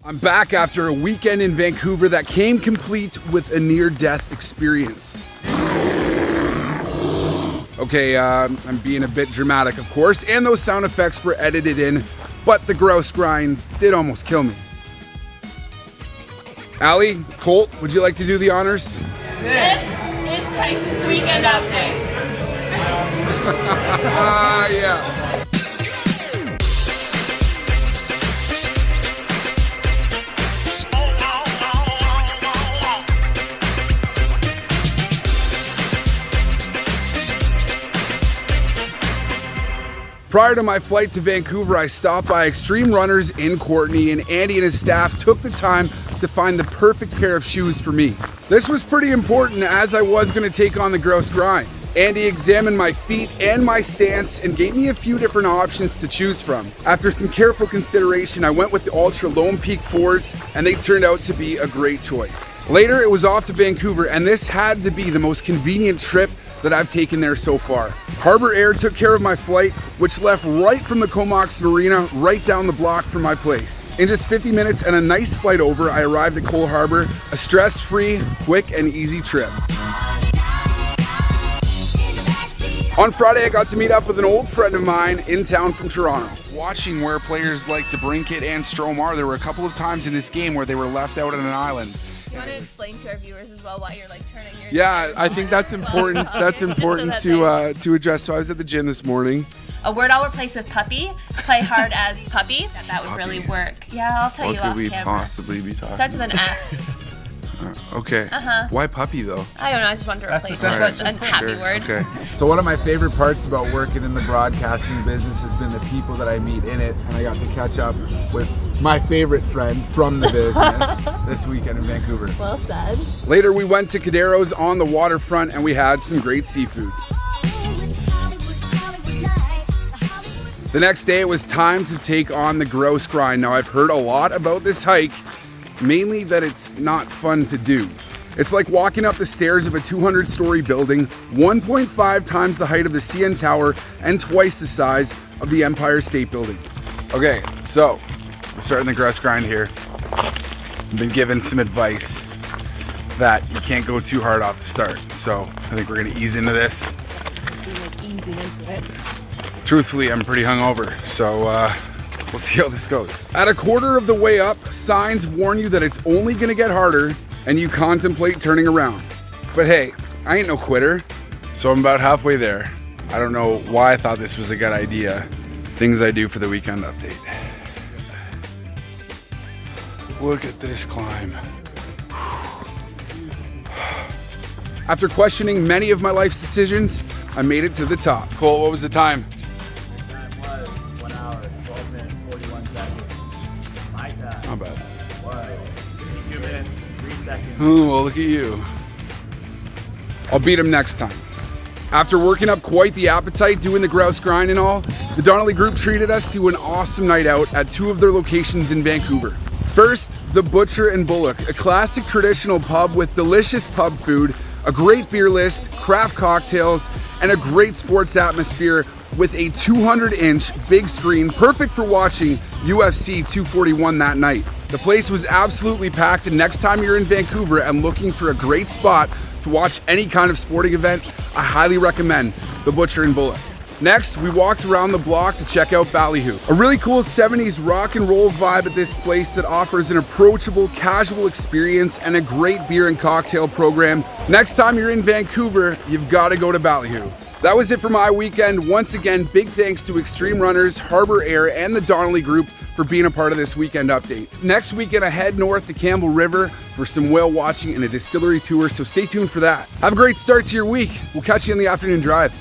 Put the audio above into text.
I'm back after a weekend in Vancouver that came complete with a near-death experience. Okay, I'm being a bit dramatic, of course, and those sound effects were edited in, but the grouse grind did almost kill me. Allie, Colt, would you like to do the honors? This is Tyson's Weekend Update. Yeah. Prior to my flight to Vancouver, I stopped by Extreme Runners in Courtenay, and Andy and his staff took the time to find the perfect pair of shoes for me. This was pretty important as I was going to take on the Grouse Grind. Andy examined my feet and my stance and gave me a few different options to choose from. After some careful consideration, I went with the Ultra Lone Peak 4s, and they turned out to be a great choice. Later, it was off to Vancouver, and this had to be the most convenient trip that I've taken there so far. Harbour Air took care of my flight, which left right from the Comox Marina, right down the block from my place. In just 50 minutes and a nice flight over, I arrived at Cole Harbour, a stress-free, quick and easy trip. On Friday, I got to meet up with an old friend of mine in town from Toronto. Watching where players like DeBrincat and Strome are, there were a couple of times in this game where they were left out on an island. You want to explain to our viewers as well why you're like turning your... Yeah, I think that's important. That's important to address. So I was at the gym this morning. A word I'll replace with puppy. Play hard as puppy. That would really work. Yeah, I'll tell you off camera. What could we possibly be talking Starts with an F. Okay. Why puppy though? I don't know. I just wanted to replace it with a happy word. Okay. So one of my favorite parts about working in the broadcasting business has been the people that I meet in it, and I got to catch up with my favorite friend from the business this weekend in Vancouver. Well said. Later, we went to Cadero's on the waterfront, and we had some great seafood. The next day, it was time to take on the Grouse Grind. Now, I've heard a lot about this hike, mainly that it's not fun to do. It's like walking up the stairs of a 200-story building, 1.5 times the height of the CN Tower and twice the size of the Empire State Building. Okay, so we're starting the Grouse Grind here. I've been given some advice that you can't go too hard off the start, so I think we're gonna ease into this. Truthfully, I'm pretty hungover, so we'll see how this goes. At a quarter of the way up, signs warn you that it's only gonna get harder and you contemplate turning around. But hey, I ain't no quitter, so I'm about halfway there. I don't know why I thought this was a good idea. Things I do for the weekend update. Look at this climb. After questioning many of my life's decisions, I made it to the top. Cole, what was the time? Time was 1 hour, 12 minutes, 41 seconds. My time Not bad. was 52 minutes, 3 seconds. Oh, well, look at you. I'll beat him next time. After working up quite the appetite doing the Grouse Grind and all, the Donnelly Group treated us to an awesome night out at two of their locations in Vancouver. First, the Butcher and Bullock, a classic traditional pub with delicious pub food, a great beer list, craft cocktails, and a great sports atmosphere with a 200-inch big screen, perfect for watching UFC 241 that night. The place was absolutely packed, and next time you're in Vancouver and looking for a great spot to watch any kind of sporting event, I highly recommend the Butcher and Bullock. Next, we walked around the block to check out Ballyhoo, a really cool 70s rock and roll vibe at this place that offers an approachable, casual experience and a great beer and cocktail program. Next time you're in Vancouver, you've got to go to Ballyhoo. That was it for my weekend. Once again, big thanks to Extreme Runners, Harbour Air, and the Donnelly Group for being a part of this weekend update. Next weekend, I head north to Campbell River for some whale watching and a distillery tour, so stay tuned for that. Have a great start to your week. We'll catch you on the afternoon drive.